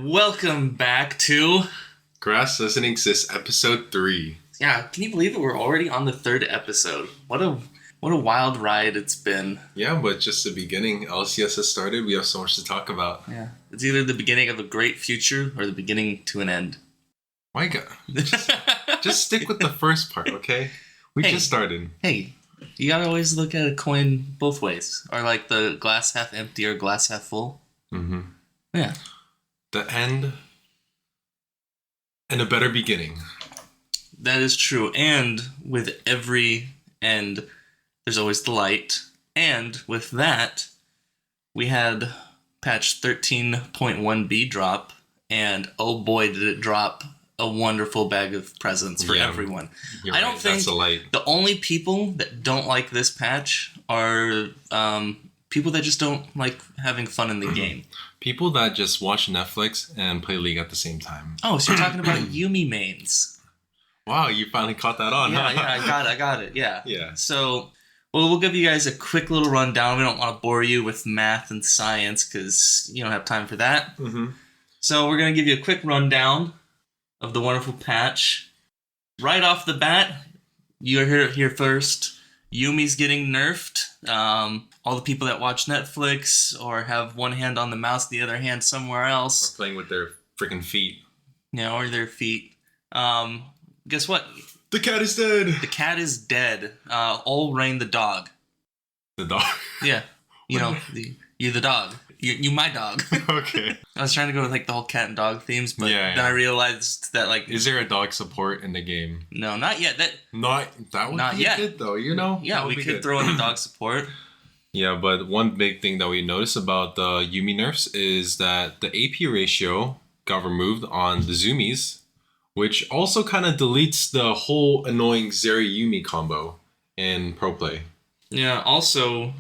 Welcome back to... Grass Doesn't Exist, Episode 3. Yeah, can you believe it? We're already on the third episode. What a wild ride it's been. Yeah, but just the beginning. LCS has started. We have so much to talk about. Yeah. It's either the beginning of a great future or the beginning to an end. My God. Just stick with the first part, okay? We just started. Hey, you gotta always look at a coin both ways. Or like the glass half empty or glass half full. Mm-hmm. Yeah. The end and a better beginning. That is true. And with every end, there's always the light. And with that, we had patch 13.1b drop. And oh boy, did it drop a wonderful bag of presents for everyone. I don't think that's a light. The only people that don't like this patch are people that just don't like having fun in the game. People that just watch Netflix and play League at the same time. Oh, so you're talking about Yumi mains. Wow, you finally caught that on, Yeah, huh? yeah, I got it, yeah. Yeah. So, well, we'll give you guys a quick little rundown. We don't want to bore you with math and science because you don't have time for that. Mm-hmm. So we're going to give you a quick rundown of the wonderful patch. Right off the bat, you heard it here first. Yumi's getting nerfed. All the people that watch Netflix or have one hand on the mouse, the other hand somewhere else. Or playing with their freaking feet. Yeah, or their feet. Guess what? The cat is dead. The cat is dead. All Rain the dog. The dog? Yeah. You know, you the dog. You my dog. Okay. I was trying to go with like the whole cat and dog themes, but then I realized that like... Is there a dog support in the game? No, not yet. That would not be yet. Good though, you know? Yeah, we could throw in the dog support. Yeah, but one big thing that we noticed about the Yumi nerfs is that the AP ratio got removed on the Zoomies, which also kind of deletes the whole annoying Zeri Yumi combo in pro play. Yeah, also,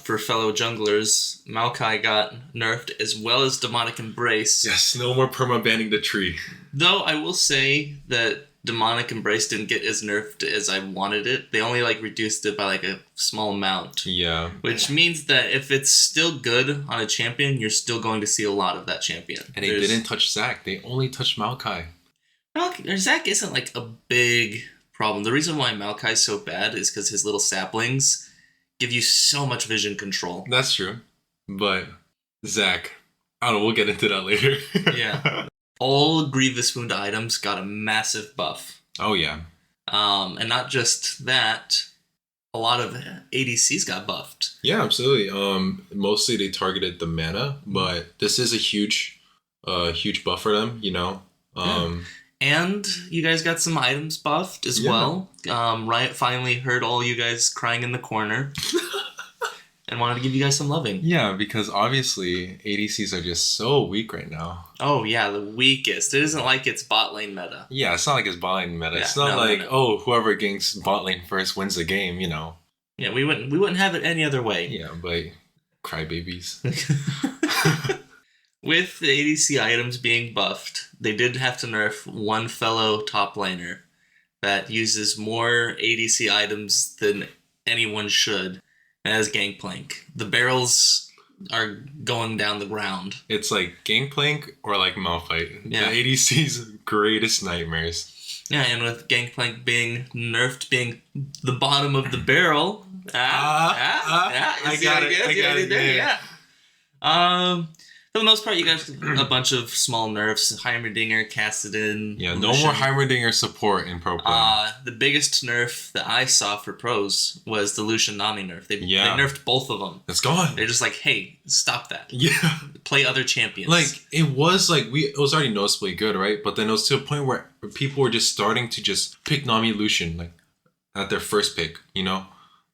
for fellow junglers, Maokai got nerfed as well as Demonic Embrace. Yes, no more perma-banning the tree. Though I will say that Demonic Embrace didn't get as nerfed as I wanted it. They only reduced it by a small amount. Yeah. Which means that if it's still good on a champion, you're still going to see a lot of that champion. And they didn't touch Zac. They only touched Maokai. Zac isn't a big problem. The reason why Maokai's so bad is because his little saplings give you so much vision control. That's true. But Zac, I don't know, we'll get into that later. Yeah. All Grievous Wound items got a massive buff. Oh, yeah. And not just that, a lot of ADCs got buffed. Yeah, absolutely. Mostly they targeted the mana, but this is a huge buff for them, you know? And you guys got some items buffed as well. Riot finally heard all you guys crying in the corner. And wanted to give you guys some loving. Yeah, because obviously ADCs are just so weak right now. Oh, yeah, the weakest. It isn't like it's bot lane meta. Yeah, it's not like it's bot lane meta. Yeah, it's not whoever ganks bot lane first wins the game, you know. Yeah, we wouldn't have it any other way. Yeah, but crybabies. With the ADC items being buffed, they did have to nerf one fellow top laner that uses more ADC items than anyone should. As Gangplank. The barrels are going down the ground. It's like Gangplank or like Malphite. Yeah. The ADC's greatest nightmares. Yeah, and with Gangplank being nerfed, being the bottom of the barrel. I got it. Yeah. For the most part, you got a bunch of small nerfs. Heimerdinger, Kassadin. Yeah, no more Heimerdinger support in Pro Play. The biggest nerf that I saw for pros was the Lucian Nami nerf. They nerfed both of them. It's gone. They're just like, hey, stop that. Yeah. Play other champions. It was already noticeably good, right? But then it was to a point where people were just starting to just pick Nami Lucian, at their first pick, you know?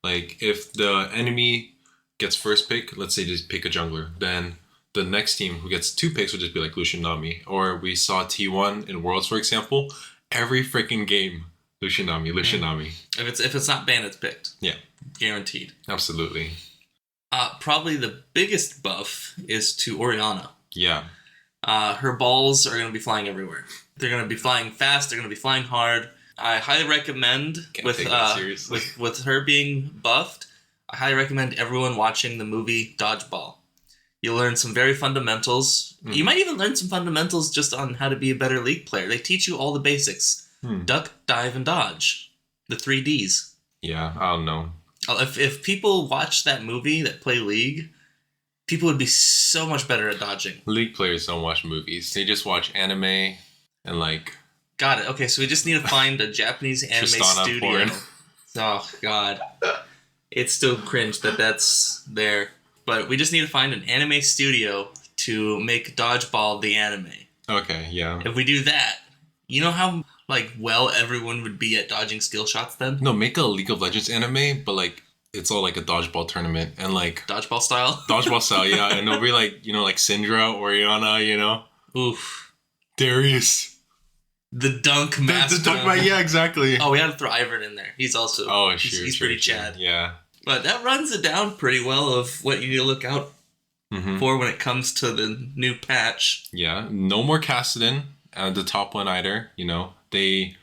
If the enemy gets first pick, let's say just pick a jungler, then the next team who gets two picks would just be Lucian Nami. Or we saw T1 in Worlds, for example. Every freaking game, Lucian Nami. If it's not banned, it's picked. Yeah. Guaranteed. Absolutely. Probably the biggest buff is to Orianna. Yeah. Her balls are going to be flying everywhere. They're going to be flying fast. They're going to be flying hard. I highly recommend, with her being buffed, I highly recommend everyone watching the movie Dodgeball. You'll learn some very fundamentals. You might even learn some fundamentals just on how to be a better League player. They teach you all the basics. Duck, dive, and dodge. The 3Ds. Yeah, I don't know. If people watch that movie that play League, people would be so much better at dodging. League players don't watch movies. They just watch anime and like... Got it. Okay, so we just need to find a Japanese anime Tristana studio. porn. Oh, God. It's still cringe that that's there. But we just need to find an anime studio to make Dodgeball the anime. Okay, yeah. If we do that, you know how like well everyone would be at dodging skill shots then? No, make a League of Legends anime, but like it's all like a dodgeball tournament and like Dodgeball style? dodgeball style, yeah. And it'll be like, like Syndra, Oriana, Oof. Darius. The dunk master. The dunk, yeah, exactly. Oh, we had to throw Ivern in there. He's also he's pretty Chad. Yeah. But that runs it down pretty well of what you need to look out for when it comes to the new patch. Yeah, no more Kassadin at the top one either. They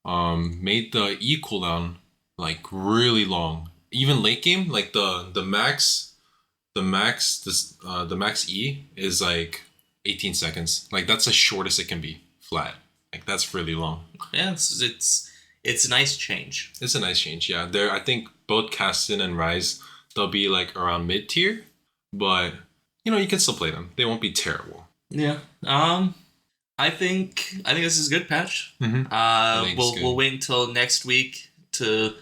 made the E cooldown like really long. Even late game, like the max E is like 18 seconds. Like that's the shortest it can be flat. Like that's really long. Yeah, it's a nice change. It's a nice change. Yeah, I think both Kassadin and Rise, they'll be like around mid tier, but you can still play them. They won't be terrible. Yeah. I think this is a good patch. We'll wait until next week to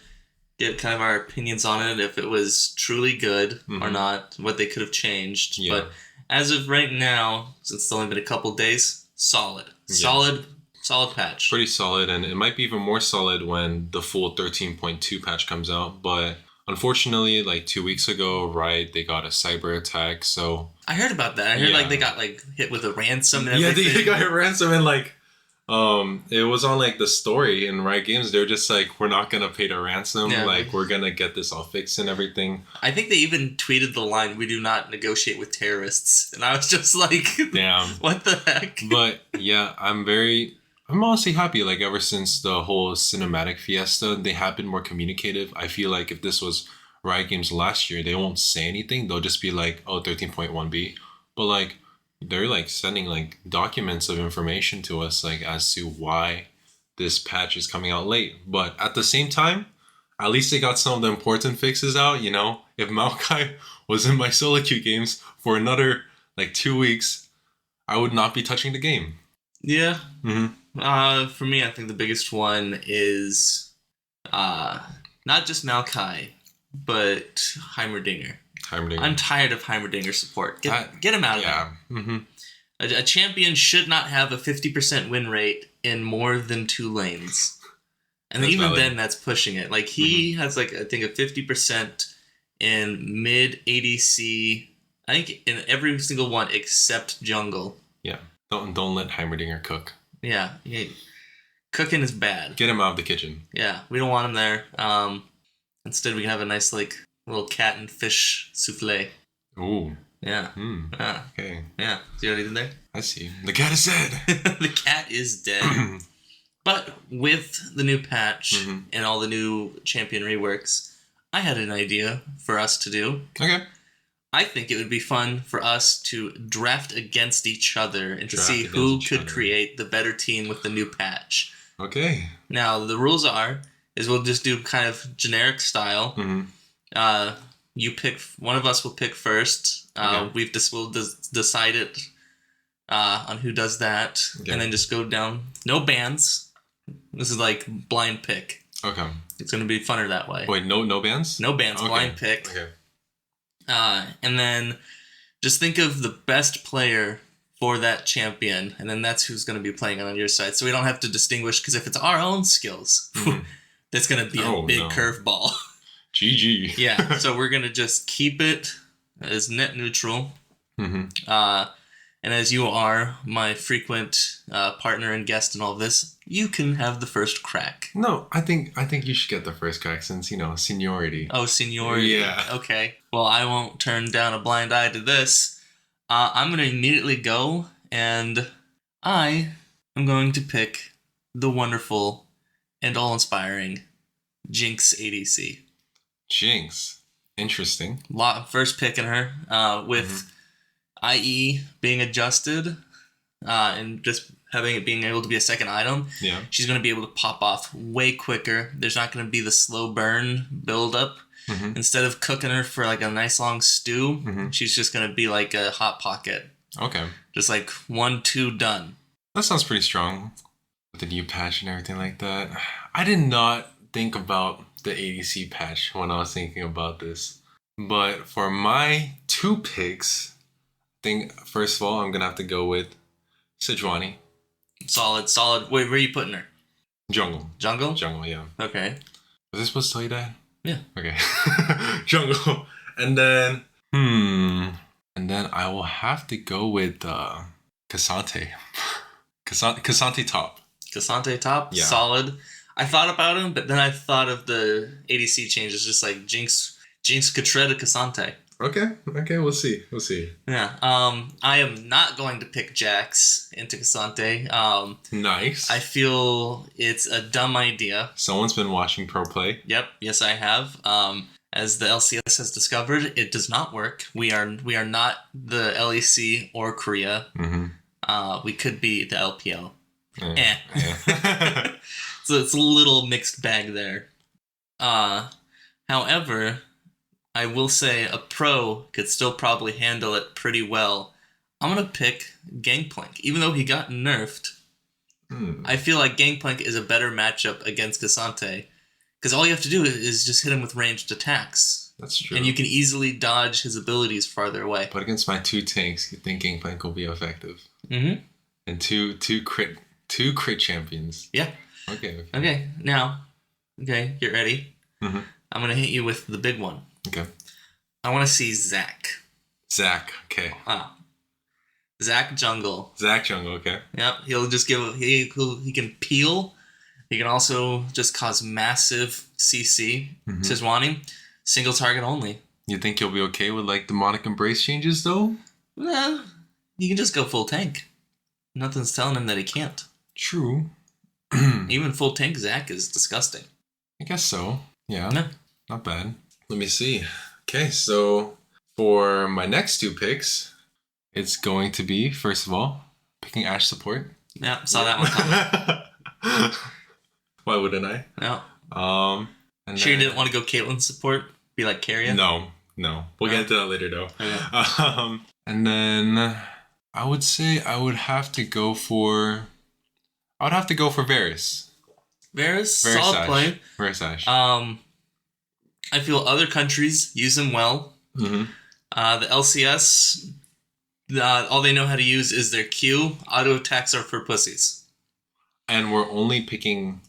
get kind of our opinions on it, if it was truly good or not, what they could have changed. Yeah. But as of right now, since it's only been a couple days, solid. Solid patch. Pretty solid, and it might be even more solid when the full 13.2 patch comes out. But unfortunately, like 2 weeks ago, right, they got a cyber attack. So I heard about that. I heard like they got like hit with a ransom and everything. Yeah, they got hit ransom and like it was on like the story in Riot Games. They're just like, we're not gonna pay the ransom. Yeah. Like we're gonna get this all fixed and everything. I think they even tweeted the line, "We do not negotiate with terrorists," and I was just like, "Damn, what the heck?" But yeah, I'm honestly happy, like, ever since the whole cinematic fiesta, they have been more communicative. I feel like if this was Riot Games last year, they won't say anything. They'll just be like, 13.1b. But, like, they're, like, sending, like, documents of information to us, like, as to why this patch is coming out late. But at the same time, at least they got some of the important fixes out, If Maokai was in my solo queue games for another, like, 2 weeks, I would not be touching the game. Yeah. For me, I think the biggest one is not just Maokai, but Heimerdinger. I'm tired of Heimerdinger support. Get him out of there. A champion should not have a 50% win rate in more than 2 lanes. And that's even valid. Then, that's pushing it. Like, he has, like, I think a 50% in mid ADC, I think in every single one except jungle. Yeah. Don't let Heimerdinger cook. Yeah. Cooking is bad. Get him out of the kitchen. Yeah, we don't want him there. Instead, we can have a nice, like, little cat and fish souffle. Ooh. Yeah. Okay. Yeah. See what I did there? I see. The cat is dead. The cat is dead. But with the new patch and all the new champion reworks, I had an idea for us to do. Okay. I think it would be fun for us to draft against each other and to see who could create the better team with the new patch. Okay. Now, the rules is we'll just do kind of generic style. You pick, one of us will pick first. Okay. We'll decide it on who does that. Okay. And then just go down. No bans. This is like blind pick. Okay. It's going to be funner that way. Wait, no bans? No bans, okay. Blind pick. Okay. And then just think of the best player for that champion, and then that's who's going to be playing on your side. So we don't have to distinguish, because if it's our own skills, that's going to be a big curveball. GG. Yeah, so we're going to just keep it as net neutral. And as you are my frequent partner and guest in all this, you can have the first crack. No, I think you should get the first crack since, seniority. Oh, seniority. Yeah. Okay. Well, I won't turn down a blind eye to this. I'm going to immediately go, and I am going to pick the wonderful and all-inspiring Jinx ADC. Jinx. Interesting. First picking her with IE being adjusted, and just having it being able to be a second item, Yeah. she's going to be able to pop off way quicker. There's not going to be the slow burn buildup. Mm-hmm. Instead of cooking her for like a nice long stew, Mm-hmm. she's just going to be like a hot pocket. Okay. Just like 1, 2, done. That sounds pretty strong. With the new patch and everything like that. I did not think about the ADC patch when I was thinking about this. But for my 2 picks, I think first of all I'm gonna have to go with Sejuani. Solid. Wait, where are you putting her? Jungle. Jungle? Jungle, yeah. Okay. Was I supposed to tell you that? Yeah. Okay. Jungle. And then and then I will have to go with Cassante. Cassante top. Cassante top? Yeah. Solid. I thought about him, but then I thought of the ADC changes, just like Jinx could shred a Cassante. Okay, we'll see. Yeah. I am not going to pick Jax into Cassante. Nice. I feel it's a dumb idea. Someone's been watching pro play. Yep. Yes, I have. As the LCS has discovered, it does not work. We are not the LEC or Korea. Mm-hmm. We could be the LPL. Yeah. So it's a little mixed bag there. However, I will say a pro could still probably handle it pretty well. I'm going to pick Gangplank. Even though he got nerfed, I feel like Gangplank is a better matchup against Cassante. Because all you have to do is just hit him with ranged attacks. That's true. And you can easily dodge his abilities farther away. But against my 2 tanks, you think Gangplank will be effective? Mm-hmm. And two crit champions. Yeah. Okay. Now, get ready. Mm-hmm. I'm going to hit you with the big one. Okay. I want to see Zac. Okay. Zac Jungle. Zac Jungle, okay. Yep, he'll just he can peel. He can also just cause massive CC. Mm-hmm. Sejuani, single target only. You think he'll be okay with like demonic embrace changes though? Well, he can just go full tank. Nothing's telling him that he can't. True. Even full tank Zac is disgusting. I guess so. Yeah. No. Not bad. Let me see. Okay, so for my next 2 picks, it's going to be, first of all, picking Ashe support. Yeah, saw that one coming. Why wouldn't I? No. And Sure then, you didn't want to go Caitlyn support? Be like Carrier? No. We'll get into that later though. Okay. And then I would say I would have to go for Varus. Varus, solid play. Varus Ashe. I feel other countries use him well. Mm-hmm. The LCS, all they know how to use is their Q. Auto attacks are for pussies. And we're only picking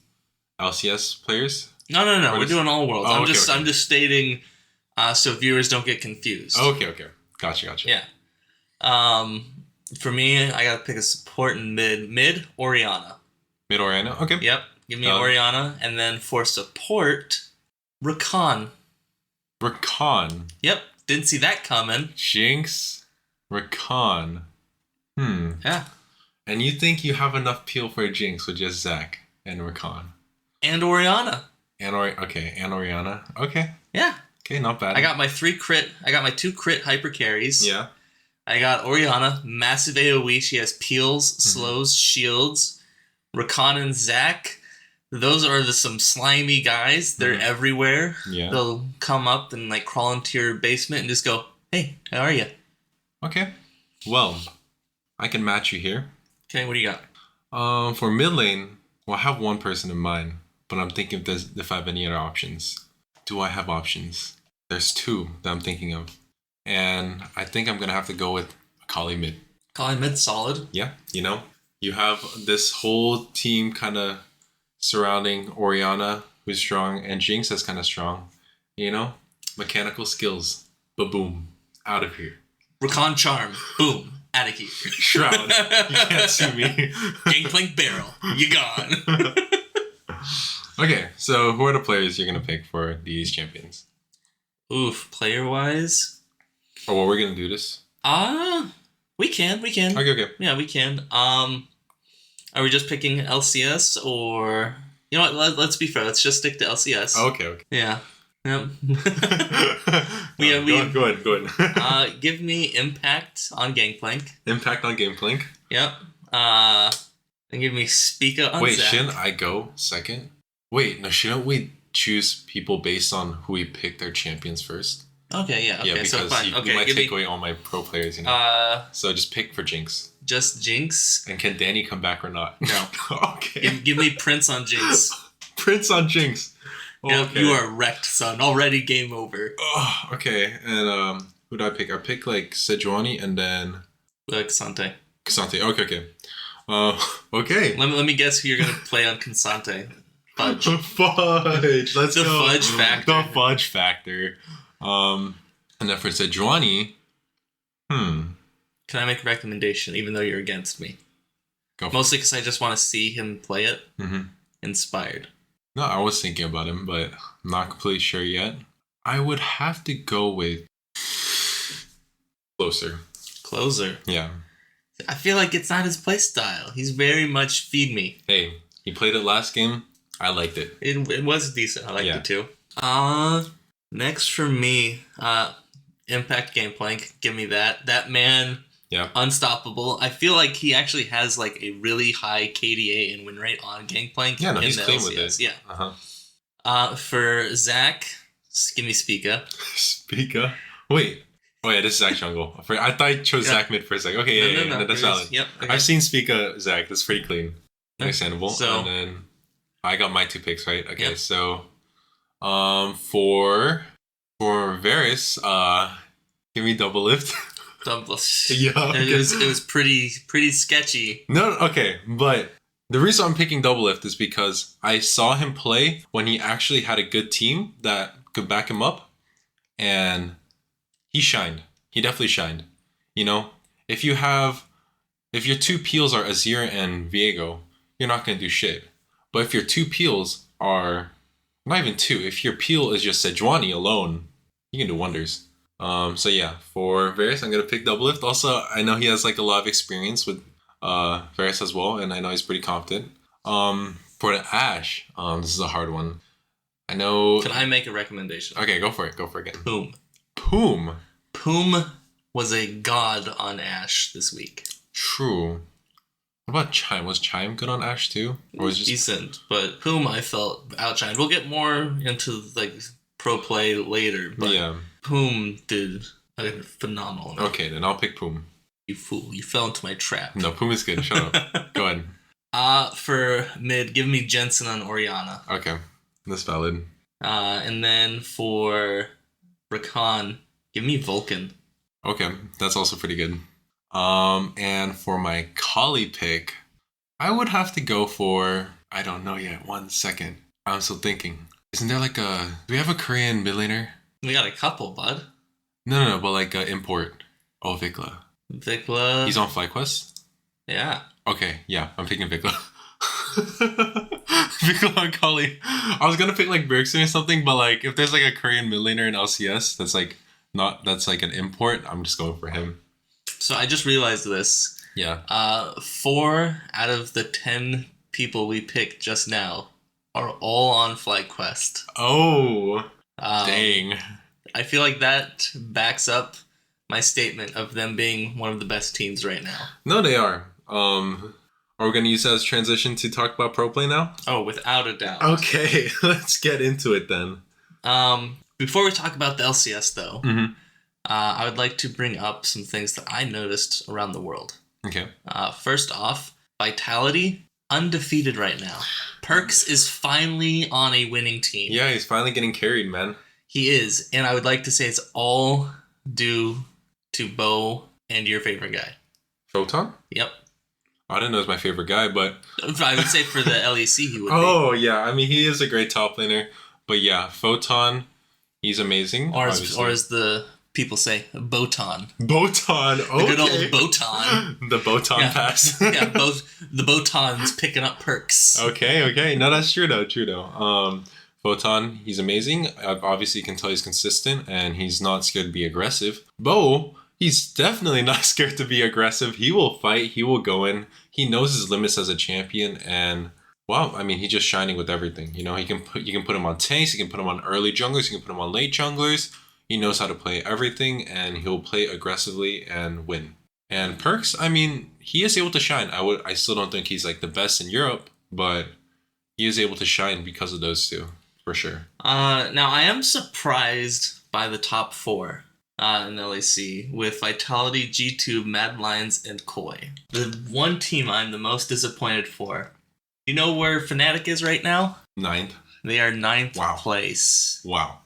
LCS players? No. We're doing all worlds. Oh, I'm okay. just stating so viewers don't get confused. Okay. Gotcha. Yeah. For me, I gotta pick a support in mid. Mid, Orianna. Mid Orianna? Okay. Yep. Give me Orianna. And then for support, Rakan. Yep. Didn't see that coming. Jinx. Rakan. Yeah. And you think you have enough peel for a Jinx with just Zac and Rakan? And Orianna. And Orianna. Okay. Yeah. Okay, not bad. I got my 2 crit hyper carries. Yeah. I got Orianna, massive AoE. She has peels, slows, shields. Rakan and Zac, those are some slimy guys. They're everywhere. Yeah. They'll come up and like crawl into your basement and just go, "Hey, how are you?" Okay. Well, I can match you here. Okay, what do you got? For mid lane, well, I have one person in mind, but I'm thinking if I have any other options. Do I have options? There's 2 that I'm thinking of. And I think I'm going to have to go with Akali mid. Akali mid, solid. Yeah, you have this whole team kind of surrounding Orianna, who's strong, and Jinx that's kind of strong. Mechanical skills. Ba-boom. Out of here. Rakan charm. Boom. Out of here. Shroud. You can't see me. Gangplank barrel. You gone. Okay, so who are the players you're going to pick for these champions? Oof, player-wise? Or what we're going to do this? We can. Okay. Yeah, we can. Are we just picking LCS or... You know what, let's be fair. Let's just stick to LCS. Okay. Yeah. Yep. Go ahead. Give me impact on Gangplank. Impact on Gameplank. Yep. And give me Spica on Wait, Zac. shouldn't I go second? Wait, no, shouldn't we choose people based on who we pick their champions first? Okay, yeah, okay, Yeah, because so fine. you Okay, might give take me away all my pro players, you know. So just pick for Jinx. just Jinx. And can Danny come back or not? No. Okay. Give me Prince on Jinx. Prince on Jinx. Yeah, Okay. you are wrecked, son. Already game over. Oh, okay. And who did I pick? I picked like Sejuani and then Cassante. Cassante. Okay. Okay. Let me guess who you're gonna play on Cassante. Fudge. Fudge. Let's The go. fudge factor. The fudge factor. And then for Sejuani, Can I make a recommendation, even though you're against me? Go for Mostly because I just want to see him play it. Mm-hmm. Inspired. No, I was thinking about him, but I'm not completely sure yet. I would have to go with Closer. Yeah. I feel like it's not his play style. He's very much feed me. Hey, he played it last game. I liked it. It was decent. I liked it too. Next for me, Impact Gameplank. Give me that. That man, unstoppable. I feel like he actually has like a really high KDA and win rate on Gangplank. Yeah, no, he's clean LCS. with it. Yeah. For Zac, give me Spica. Spica? Wait. Oh yeah, this is Zac jungle. I thought I chose Zac mid for a second. Okay, no, that's valid. Yep. Okay. I've seen Spica Zac. That's pretty clean. Understandable. So, and then I got my 2 picks, right? Okay, so for Varys, give me double lift. Yeah. It was pretty sketchy. No, okay, but the reason I'm picking double lift is because I saw him play when he actually had a good team that could back him up, and he shined. He definitely shined. You know, if your 2 peels are Azir and Viego, you're not gonna do shit. But if your 2 peels are not even 2, if your peel is just Sejuani alone, you can do wonders. So yeah, for Varys, I'm gonna pick double lift. Also, I know he has like a lot of experience with Varys as well, and I know he's pretty confident. For the Ashe, this is a hard one. I know. Can I make a recommendation? Okay, go for it. Go for it again. Poom was a god on Ashe this week. True. What about Chime? Was Chime good on Ashe too? Or was it just decent, but Poom I felt outshined. We'll get more into like pro play later, but yeah. Poom did a phenomenal amount. Okay, then I'll pick Poom. You fool! You fell into my trap. No, Poom is good. Shut up. Go ahead. For mid, give me Jensen on Orianna. Okay, that's valid. And then for Rakan, give me Vulcan. Okay, that's also pretty good. And for my Kali pick, I would have to go for, I don't know yet, 1 second. I'm still thinking. Isn't there like do we have a Korean millionaire? We got a couple, bud. No, but like Import. Oh, Vikla. Vikla. He's on FlyQuest? Yeah. Okay, yeah, I'm picking Vikla. Vikla on Kali. I was gonna pick like Bergson or something, but like if there's like a Korean millionaire in LCS that's like an import, I'm just going for him. So I just realized this. Yeah. 4 out of the 10 people we picked just now are all on FlyQuest. Oh. Dang. I feel like that backs up my statement of them being one of the best teams right now. No, they are. Are we going to use that as transition to talk about pro play now? Oh, without a doubt. Okay, let's get into it then. Before we talk about the LCS, though, I would like to bring up some things that I noticed around the world. Okay. First off, Vitality, undefeated right now. Perks is finally on a winning team. Yeah, he's finally getting carried, man. He is, and I would like to say it's all due to Bo and your favorite guy. Photon? Yep. I didn't know he was my favorite guy, but... I would say for the LEC he would be. Oh, yeah. I mean, he is a great top laner. But yeah, Photon, he's amazing. Or as the people say, Botan. Botan, okay. The good old Botan. The Botan pass. Yeah, the Botan's picking up perks. Okay. No, that's true though. Photon, he's amazing. Obviously, you can tell he's consistent, and he's not scared to be aggressive. Bo, he's definitely not scared to be aggressive. He will fight. He will go in. He knows his limits as a champion, and Well, I mean, he's just shining with everything. You know, you can put him on tanks, you can put him on early junglers, you can put him on late junglers. He knows how to play everything, and he'll play aggressively and win. And Perks, I mean, he is able to shine. I still don't think he's like the best in Europe, but he is able to shine because of those two, for sure. Now I am surprised by the top four in LAC with Vitality, G2, Mad Lions, and Koi. The one team I'm the most disappointed for. You know where Fnatic is right now? Ninth. They are ninth Wow. place. Wow.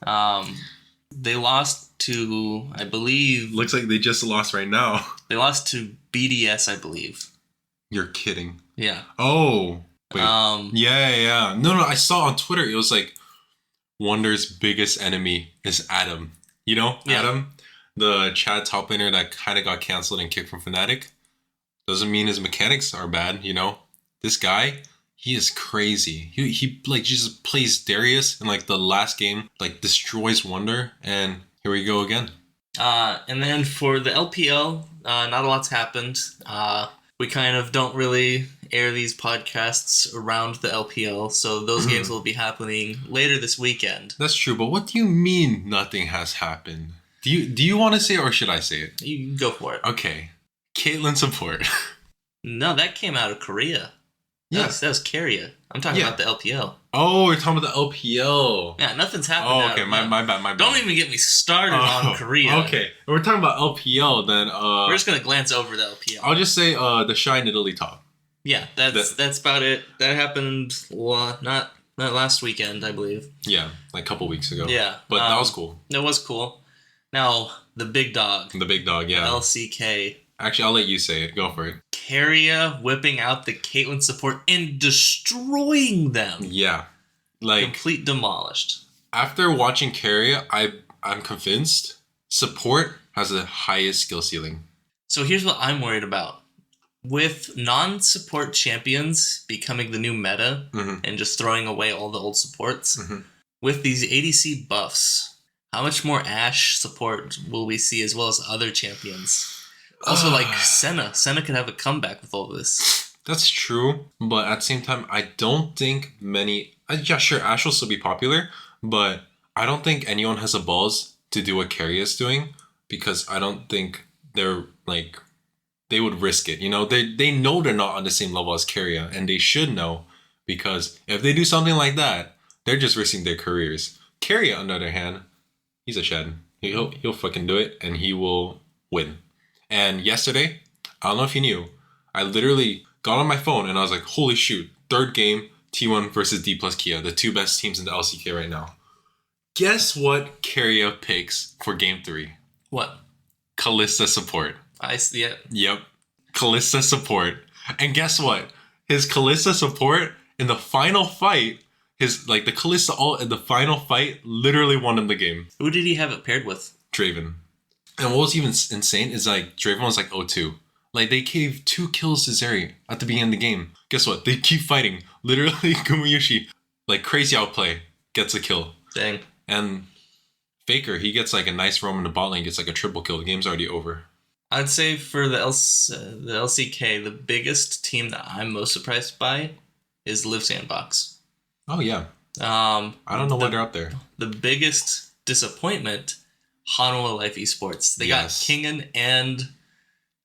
They lost to, I believe, Looks like they just lost right now. they lost to BDS, I believe. You're kidding. Yeah. Oh. Wait. Yeah. No, I saw on Twitter, it was like, Wonder's biggest enemy is Adam. You know, Yeah. Adam, the Chad top laner that kind of got canceled and kicked from Fnatic. Doesn't mean his mechanics are bad, you know. This guy, he is crazy. He like just plays Darius in like the last game, like destroys Wonder, and here we go again. And then for the LPL, not a lot's happened. We kind of don't really air these podcasts around the LPL, so those games will be happening later this weekend. That's true, but what do you mean nothing has happened? Do you want to say it or should I say it? You can go for it. Okay. Caitlyn support. No, that came out of Korea. Yeah. That was Korea. I'm talking Yeah. about the LPL. Oh, we're talking about the LPL. Yeah, nothing's happened. Oh, out okay. of My that. bad. Don't even get me started on Korea. Okay. If we're talking about LPL, then We're just gonna glance over the LPL. I'll just say the Shine Italy top. Yeah, that's about it. That happened not last weekend, I believe. Yeah, like a couple weeks ago. Yeah, But that was cool. It was cool. Now the big dog, The big dog, yeah. LCK. Actually, I'll let you say it. Go for it. Carrier whipping out the Caitlyn support and destroying them. Yeah. Like, Complete demolished. after watching Carrier, I'm convinced support has the highest skill ceiling. So here's what I'm worried about. With non-support champions becoming the new meta Mhm. and just throwing away all the old supports, Mhm. with these ADC buffs, how much more Ashe support will we see as well as other champions? Also, like Senna. Senna could have a comeback with all this. That's true, but at the same time, I don't think many. Yeah, sure, Ash will still be popular, but I don't think anyone has the balls to do what Carrie is doing because I don't think they're like they would risk it. You know, they know they're not on the same level as Carrier, and they should know because if they do something like that, they're just risking their careers. Carrier, on the other hand, he's a Shed. He'll fucking do it, and he will win. And yesterday, I don't know if you knew, I literally got on my phone and I was like, holy shoot, third game, T1 versus D plus Kia, the two best teams in the LCK right now. Guess what Carrier picks for game 3? What? Kalista support. I see it. Yep. Kalista support. And guess what? His Kalista support in the final fight, the Kalista ult in the final fight literally won him the game. Who did he have it paired with? Draven. And what was even insane is like Draven was like 0-2. Like they gave 2 kills to Zeri at the beginning of the game. Guess what? They keep fighting. Literally Gumayushi, like crazy outplay, gets a kill. Dang. And Faker, he gets like a nice roam in the bot lane, gets like a triple kill. The game's already over. I'd say for the LCK, the biggest team that I'm most surprised by is Live Sandbox. Oh yeah. I don't know why they're up there. The biggest disappointment, Hanwha Life Esports. They got Kingen and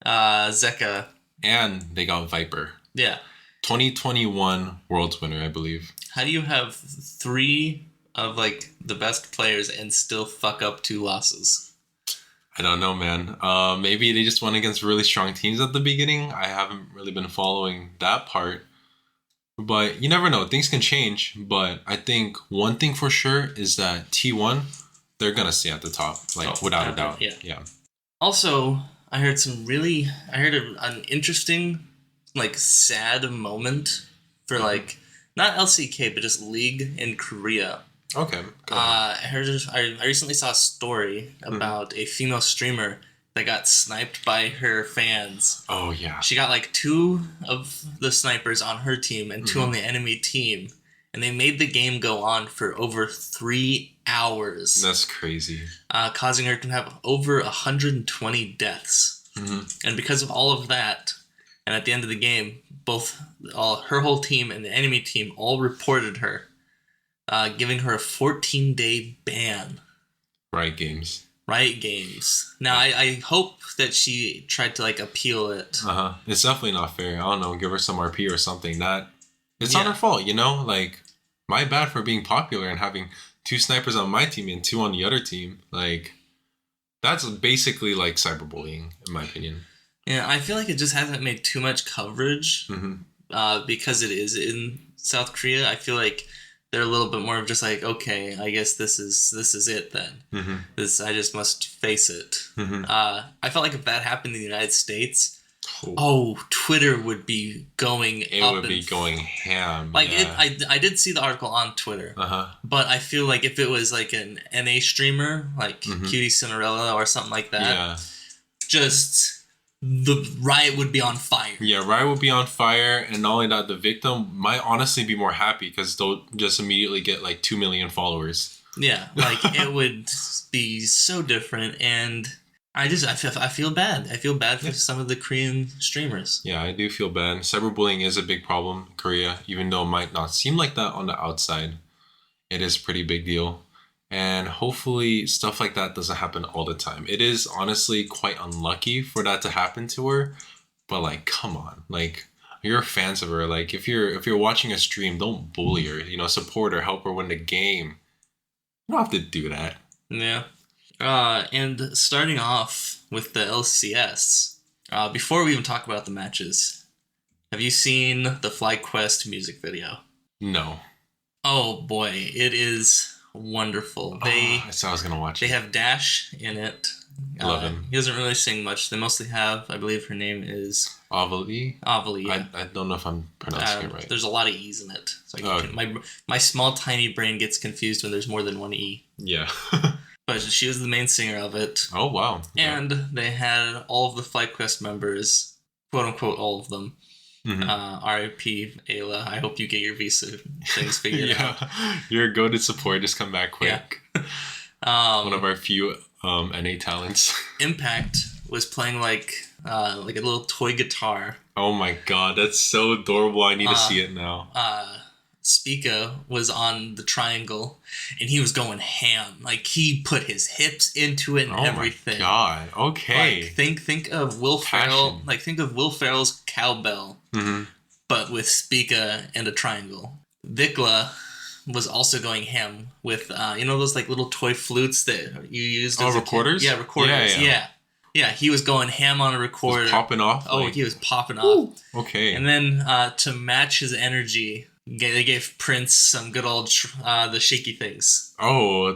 Zeka. And they got Viper. Yeah. 2021 Worlds winner, I believe. How do you have 3 of like the best players and still fuck up 2 losses? I don't know, man. Maybe they just went against really strong teams at the beginning. I haven't really been following that part. But you never know. Things can change. But I think one thing for sure is that T1, they're going to stay at the top. Without a doubt. Yeah. Also, I heard an interesting, like, sad moment for, like, not LCK, but just League in Korea. Okay. I recently saw a story about a female streamer that got sniped by her fans. Oh, yeah. She got, like, 2 of the snipers on her team and 2 on the enemy team. And they made the game go on for over 3 hours. That's crazy. Causing her to have over 120 deaths. Mm-hmm. And because of all of that, And at the end of the game, her whole team and the enemy team all reported her, giving her a 14-day ban. Riot Games. Riot Games. Now, I hope that she tried to like appeal it. It's definitely not fair. I don't know. Give her some RP or something. It's not her fault, you know. Like, my bad for being popular and having 2 snipers on my team and 2 on the other team. Like, that's basically like cyberbullying, in my opinion. Yeah, I feel like it just hasn't made too much coverage because it is in South Korea. I feel like they're a little bit more of just like, okay, I guess this is it then. I just must face it. I felt like if that happened in the United States, Twitter would be going It up. would be going ham. Like yeah. I did see the article on Twitter, but I feel like if it was like an NA streamer, like Cutie Cinderella or something like that, just the riot would be on fire. Yeah, riot would be on fire, and not only that, the victim might honestly be more happy because they'll just immediately get like 2 million followers. Yeah, like it would be so different, and I feel bad. I feel bad for some of the Korean streamers. Yeah, I do feel bad. Cyberbullying is a big problem in Korea, even though it might not seem like that on the outside. It is a pretty big deal. And hopefully stuff like that doesn't happen all the time. It is honestly quite unlucky for that to happen to her. But like, come on. Like, you're fans of her. Like, if you're watching a stream, don't bully her. You know, support her, help her win the game. You don't have to do that. Yeah. And starting off with the LCS, before we even talk about the matches, have you seen the FlyQuest music video? No. Oh boy, it is wonderful. I said I was gonna watch it. They have Dash in it. Love him. He doesn't really sing much. They mostly have, I believe her name is Avali. Yeah. I don't know if I'm pronouncing it right. There's a lot of E's in it. So my small tiny brain gets confused when there's more than one E. Yeah. But she was the main singer of it. Oh wow. And they had all of the FlyQuest members, quote unquote all of them. RIP Ayla, I hope you get your visa things figured out. Your goated support, just come back quick. One of our few NA talents. Impact was playing like a little toy guitar. Oh my god, that's so adorable. I need to see it now. Spica was on the triangle and he was going ham. Like he put his hips into it and everything. Oh my god. Okay. Like, think of Will Ferrell. Like think of Will Ferrell's cowbell, but with Spica and a triangle. Vikla was also going ham with those like little toy flutes that you used. Oh, recorders? Yeah, recorders. Yeah. He was going ham on a recorder. Was popping off. Oh, he was popping off. Okay. And then to match his energy, they gave Prince some good old the shaky things. Oh,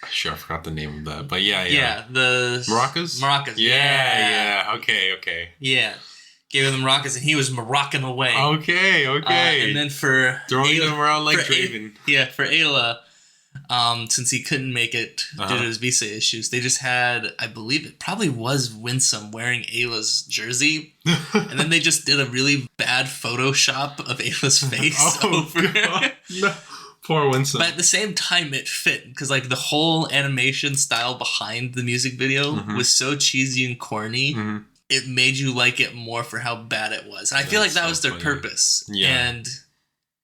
sure, I forgot the name of that, but yeah. Yeah, the maracas. Yeah. Okay. Yeah, gave him the maracas, and he was maracing away. Okay. And then for throwing them around like Draven. For Ayla, since he couldn't make it due to his visa issues, they just had, I believe it probably was Winsome wearing Ayla's jersey, and then they just did a really bad Photoshop of Ayla's face over. No. Poor Winsome. But at the same time, it fit because like the whole animation style behind the music video was so cheesy and corny. It made you like it more for how bad it was. And I feel like that was their purpose. Yeah. And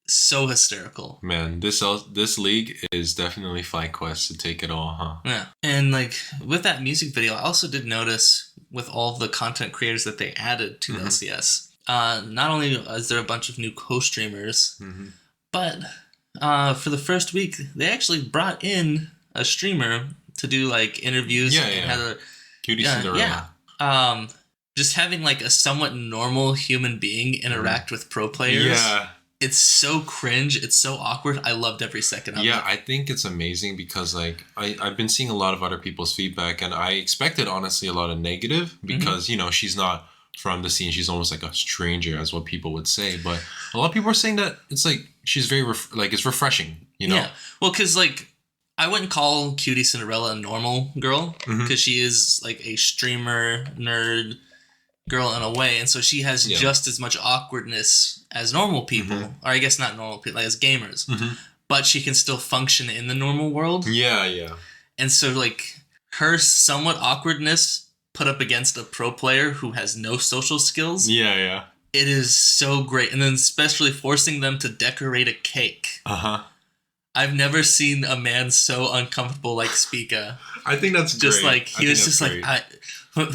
so hysterical. Man, this league is definitely FlyQuest to take it all, huh? Yeah. And like with that music video, I also did notice with all of the content creators that they added to the LCS, not only is there a bunch of new co-streamers, but for the first week, they actually brought in a streamer to do like interviews and had a Cutie Cinderella. Yeah. Just having like a somewhat normal human being interact with pro players. Yeah. It's so cringe. It's so awkward. I loved every second of it. Yeah, I think it's amazing because like I've been seeing a lot of other people's feedback, and I expected honestly a lot of negative because she's not from the scene. She's almost like a stranger, as what people would say. But a lot of people are saying that it's like she's very it's refreshing. Yeah. Well, because like I wouldn't call Cutie Cinderella a normal girl because she is like a streamer nerd girl in a way, and so she has just as much awkwardness as normal people, or I guess not normal people, like as gamers, but she can still function in the normal world. Yeah. And so like her somewhat awkwardness put up against a pro player who has no social skills. Yeah. It is so great. And then especially forcing them to decorate a cake. Uh-huh. I've never seen a man so uncomfortable like Spica. I think that's just great. like he was just great. like what?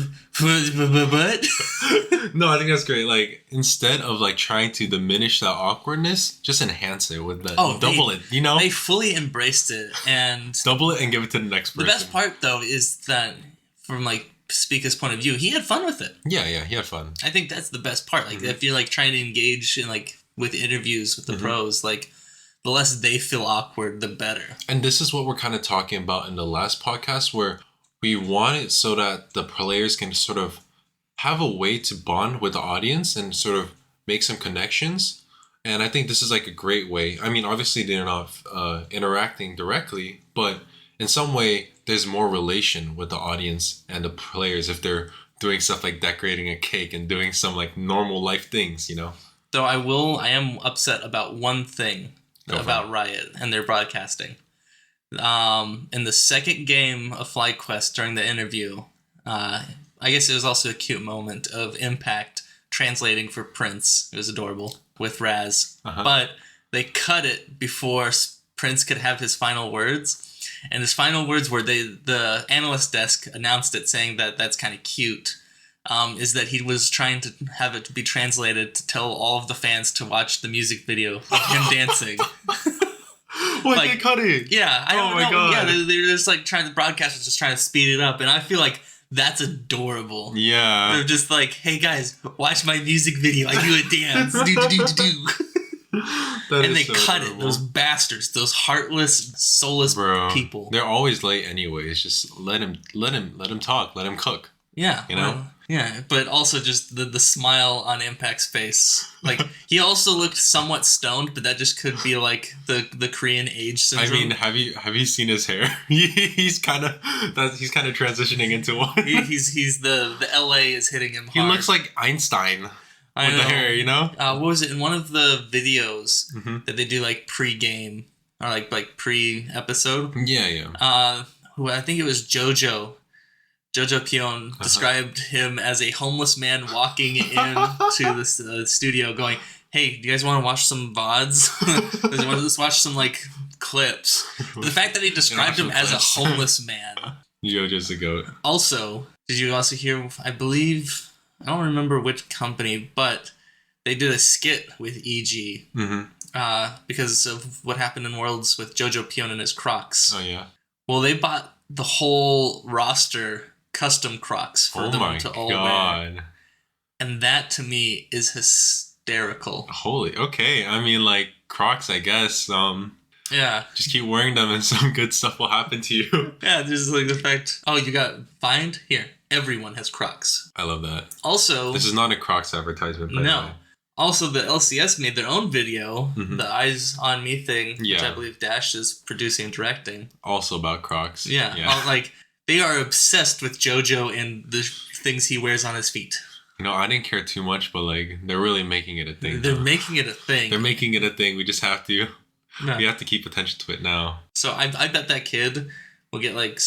No, I think that's great. Like instead of like trying to diminish that awkwardness, just enhance it with the double it. You know, they fully embraced it and double it and give it to the next person. The best part though is that from like Spica's point of view, he had fun with it. Yeah, he had fun. I think that's the best part. Like if you're like trying to engage in like with interviews with the pros, like the less they feel awkward, the better. And this is what we're kind of talking about in the last podcast, where we want it so that the players can sort of have a way to bond with the audience and sort of make some connections. And I think this is like a great way. I mean, obviously they're not interacting directly, but in some way there's more relation with the audience and the players if they're doing stuff like decorating a cake and doing some like normal life things, you know? Though I am upset about one thing about Riot and their broadcasting. In the second game of FlyQuest during the interview, I guess it was also a cute moment of Impact translating for Prince. It was adorable with Raz. But they cut it before Prince could have his final words. And his final words were the analyst desk announced it saying that that's kind of cute. Is that he was trying to have it be translated to tell all of the fans to watch the music video of him dancing. What, like, they cut it? Yeah, I don't know. My God. Yeah, they're just like the broadcast was just trying to speed it up, and I feel like that's adorable. Yeah. They're just like, hey guys, watch my music video. I do a dance. do. And they cut it. Those bastards, those heartless, soulless people. They're always late anyways. Just let him talk. Let him cook. Yeah. You know? Well, yeah, but also just the smile on Impact's face. Like, he also looked somewhat stoned, but that just could be like the Korean age syndrome. I mean, have you seen his hair? he's kind of transitioning into one. he's the LA is hitting him hard. He looks like Einstein with the hair, you know? What was it in one of the videos that they do like pre-game or like pre-episode? Yeah. Who I think it was Jojo Pion described him as a homeless man walking into the studio going, hey, do you guys want to watch some VODs? Let's watch some like clips. But the fact that he described him as a homeless man. Jojo's a goat. Also, did you also hear, I believe, I don't remember which company, but they did a skit with EG because of what happened in Worlds with Jojo Pion and his Crocs. Oh, yeah. Well, they bought the whole roster custom Crocs for them to all wear. And that to me is hysterical. Okay. I mean, like, Crocs, I guess. Yeah. Just keep wearing them and some good stuff will happen to you. Yeah, there's like the fact, you got fined? Here, everyone has Crocs. I love that. Also... This is not a Crocs advertisement, by the way. Also, the LCS made their own video, the Eyes on Me thing, which I believe Dash is producing and directing. Also about Crocs. Yeah. Like, they are obsessed with JoJo and the things he wears on his feet. You know, I didn't care too much, but, like, they're really making it a thing. They're making it a thing. They're making it a thing. We just have to... We have to keep attention to it now. So I bet that kid will get, like...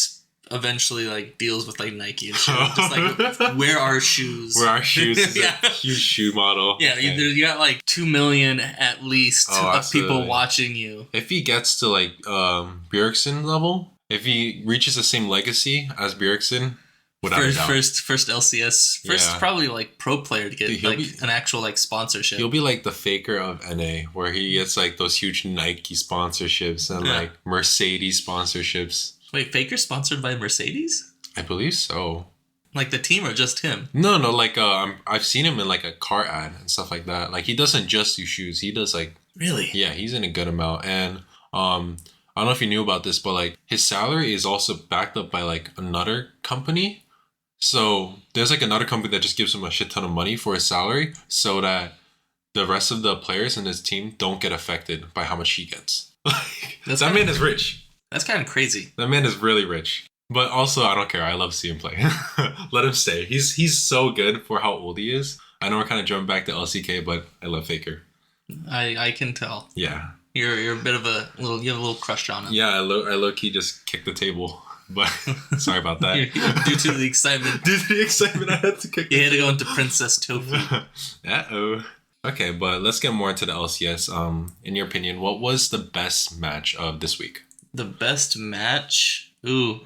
eventually like deals with like Nike and shit. Just like wear our shoes. Wear our shoes is a huge shoe model. Yeah, you got like 2 million at least of people watching you. If he gets to like Bjergsen level, if he reaches the same legacy as Bjergsen, without a doubt. First LCS, probably like pro player to get an actual like sponsorship. He'll be like the Faker of NA, where he gets like those huge Nike sponsorships and like Mercedes sponsorships. Wait, Faker's sponsored by Mercedes? I believe so. Like the team or just him? No, like I've seen him in like a car ad and stuff like that. Like he doesn't just do shoes. He does like... Really? Yeah, he's in a good amount. And I don't know if you knew about this, but like his salary is also backed up by like another company. So there's like another company that just gives him a shit ton of money for his salary so that the rest of the players in his team don't get affected by how much he gets. That man is rich. That's kind of crazy. That man is really rich. But also, I don't care. I love to see him play. Let him stay. He's so good for how old he is. I know we're kind of jumping back to LCK, but I love Faker. I can tell. Yeah. You're a bit of you have a little crush on him. Yeah, I low-key just kicked the table. But sorry about that. Due to the excitement. Due to the excitement, I had to kick. You had to go into Princess Tofu. Uh-oh. Okay, but let's get more into the LCS. In your opinion, what was the best match of this week? The best match? Ooh.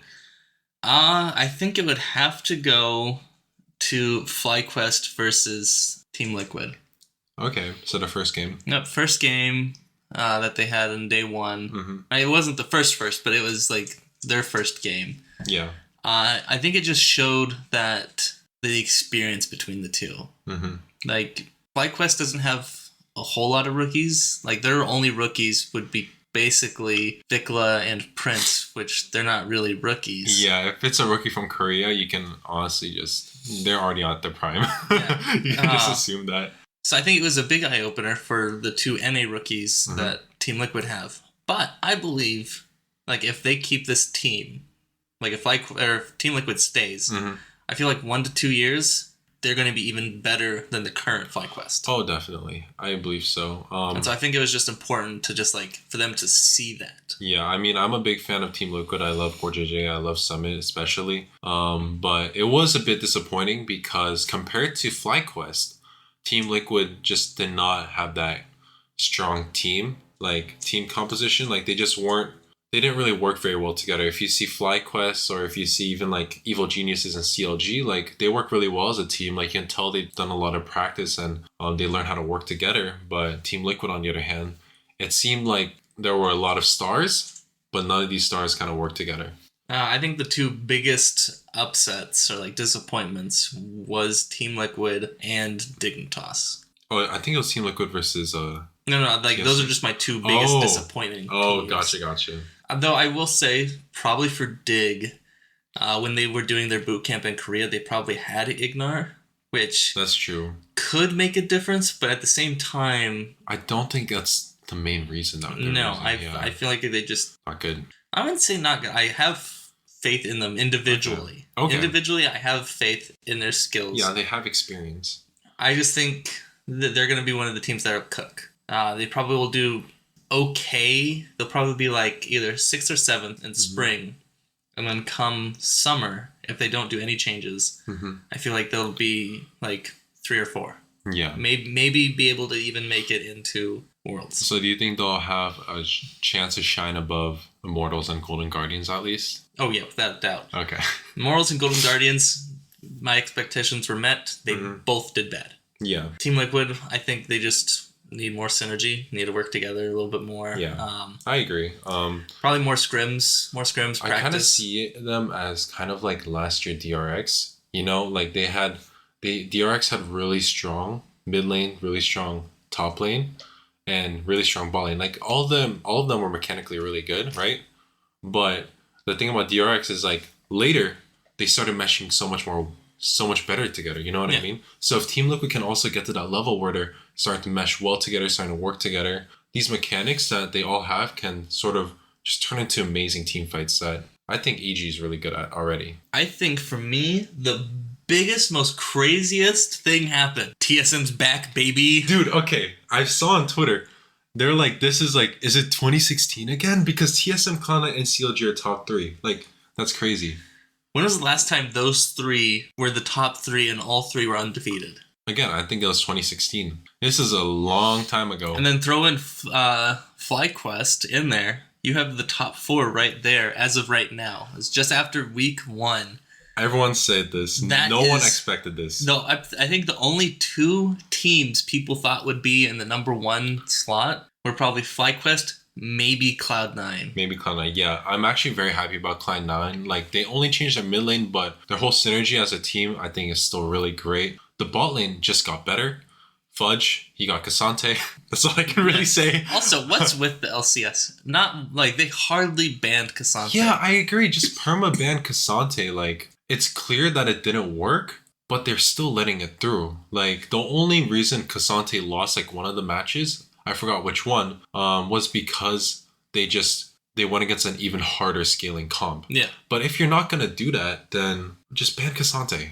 I think it would have to go to FlyQuest versus Team Liquid. Okay, so the first game. Yep, first game that they had in day one. Mm-hmm. It wasn't the first, but it was like their first game. Yeah. I think it just showed that the experience between the two. Mm-hmm. Like, FlyQuest doesn't have a whole lot of rookies. Like, their only rookies would be basically Vikla and Prince, which they're not really rookies. Yeah, if it's a rookie from Korea, you can honestly they're already at their prime. Yeah. You can just assume that. So I think it was a big eye-opener for the two NA rookies that Team Liquid have. But I believe, like, if they keep this team, like if Team Liquid stays, I feel like 1 to 2 years, they're going to be even better than the current FlyQuest. Oh, definitely. I believe so. And so I think it was just important to just, like, for them to see that. Yeah, I mean, I'm a big fan of Team Liquid. I love CoreJJ. I love Summit especially. But it was a bit disappointing because compared to FlyQuest, Team Liquid just did not have that strong team composition. Like, they didn't really work very well together. If you see FlyQuest or if you see even like Evil Geniuses and CLG, like they work really well as a team. Like you can tell they've done a lot of practice and they learn how to work together. But Team Liquid, on the other hand, it seemed like there were a lot of stars, but none of these stars kind of worked together. I think the two biggest upsets or like disappointments was Team Liquid and Dignitas. Oh, I think it was Team Liquid versus No, like those are just my two biggest disappointing teams. Gotcha. Though I will say, probably for Dig, when they were doing their boot camp in Korea, they probably had Ignar, which that's true. Could make a difference, but at the same time, I don't think that's the main reason though. I feel like they just not good. I wouldn't say not good. I have faith in them individually. Okay. Individually, I have faith in their skills. Yeah, they have experience. I just think that they're going to be one of the teams that will cook. They probably will do okay. They'll probably be like either 6th or 7th in spring. And then come summer, if they don't do any changes, I feel like they'll be like 3 or 4. Yeah. Maybe be able to even make it into Worlds. So do you think they'll have a chance to shine above Immortals and Golden Guardians at least? Oh yeah, without a doubt. Okay. Immortals and Golden Guardians, my expectations were met. They both did bad. Yeah. Team Liquid, I think they just need more synergy, need to work together a little bit more. Yeah, I agree. Probably more scrims practice. I kind of see them as kind of like last year DRX. You know, like DRX had really strong mid lane, really strong top lane, and really strong bot lane. Like all of them were mechanically really good, right? But the thing about DRX is like later they started meshing so much better together. You know what I mean? So if Team Liquid can also get to that level where they're starting to mesh well together, starting to work together, these mechanics that they all have can sort of just turn into amazing team fights that I think EG is really good at already. I think for me, the biggest, most craziest thing happened. TSM's back, baby. Dude, okay. I saw on Twitter, they're like, is it 2016 again? Because TSM, Cloud9, and CLG are top 3. Like, that's crazy. When was the last time those 3 were the top 3 and all 3 were undefeated? Again, I think it was 2016. This is a long time ago. And then throw in FlyQuest in there. You have the top 4 right there as of right now. It's just after week 1. Everyone said this. No one expected this. No, I think the only 2 teams people thought would be in the number 1 slot were probably FlyQuest, maybe Cloud9. Yeah. I'm actually very happy about Cloud9. Like, they only changed their mid lane, but their whole synergy as a team, I think, is still really great. The bot lane just got better. Fudge, he got Cassante. That's all I can really say. Also, what's with the LCS? Not, like, they hardly banned Cassante. Yeah, I agree. Just perma-ban Cassante, like, it's clear that it didn't work, but they're still letting it through. Like, the only reason Cassante lost, like, one of the matches, I forgot which one, was because they went against an even harder scaling comp. Yeah. But if you're not going to do that, then just ban Cassante.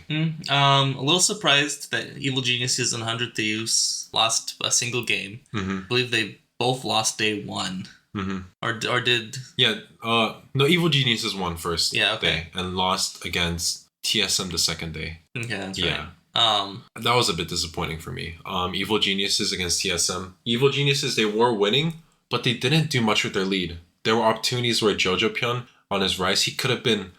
A little surprised that Evil Geniuses and 100 Thieves lost a single game. I believe they both lost day 1. Mm-hmm. Or did Yeah. No, Evil Geniuses won first Yeah, okay. day and lost against TSM the second day. Okay, that's Yeah. right. That was a bit disappointing for me. Evil Geniuses against TSM. Evil Geniuses, they were winning, but they didn't do much with their lead. There were opportunities where Jojo Pyun, on his rise, he could have been,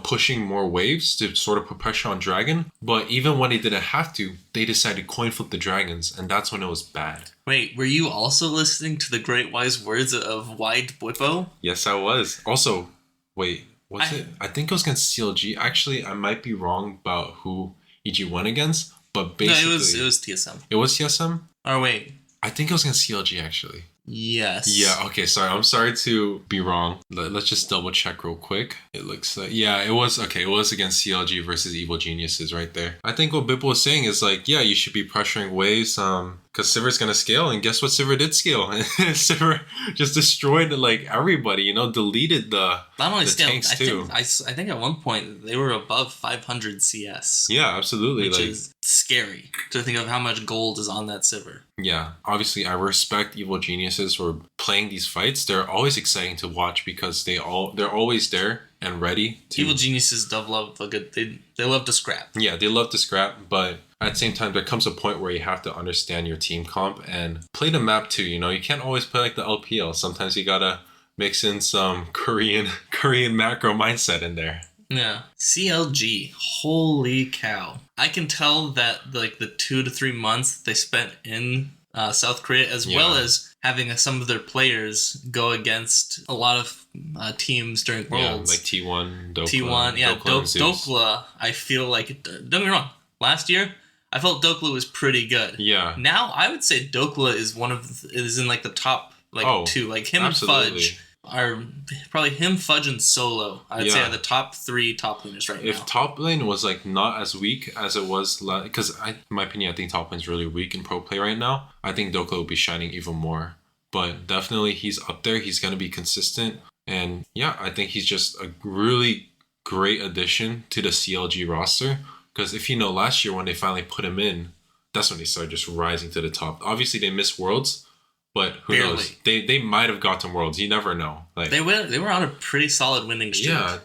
pushing more waves to sort of put pressure on Dragon. But even when he didn't have to, they decided to coin flip the Dragons, and that's when it was bad. Wait, were you also listening to the great wise words of Wide Bwipo? Yes, I was. Also, wait, was it? I think it was against CLG. Actually, I might be wrong about who EG won against, but basically... No, it was TSM. It was TSM? Oh, wait. I think it was against CLG, actually. Yes. Yeah, okay, sorry. I'm sorry to be wrong. Let's just double check real quick. It looks like, yeah, it was against CLG versus Evil Geniuses right there. I think what Bipple was saying is like, yeah, you should be pressuring waves, because Sivir's gonna scale, and guess what Sivir did scale? Sivir just destroyed like everybody, deleted the Not only the scale, tanks too. I think at one point they were above 500 CS. Yeah, absolutely. Which like, is scary to think of how much gold is on that Sivir. Yeah, obviously I respect Evil Geniuses for playing these fights. They're always exciting to watch because they're always there and ready to... Evil Geniuses love a good... They love to scrap. Yeah, they love to scrap, but at the same time, there comes a point where you have to understand your team comp and play the map too, You can't always play like the LPL. Sometimes you gotta mix in some Korean macro mindset in there. Yeah. CLG. Holy cow. I can tell that like the 2 to 3 months they spent in South Korea, as well as having some of their players go against a lot of teams during Worlds. Yeah, like T1, Dokla. T1, yeah, Dokla, I feel like, don't get me wrong, last year, I felt Dokla was pretty good. Yeah. Now, I would say Dokla is in like the top two. Like him absolutely. and Fudge are probably him, Fudge, and Solo. I'd say are the top 3 top laners right now. If top lane was like not as weak as it was, because in my opinion, I think top lane's really weak in pro play right now. I think Dokla would be shining even more. But definitely he's up there. He's gonna be consistent, and yeah, I think he's just a really great addition to the CLG roster. Because if you know, last year when they finally put him in, that's when they started just rising to the top. Obviously, they missed Worlds, but who knows? They might have gotten Worlds. You never know. Like they were on a pretty solid winning streak. Yeah,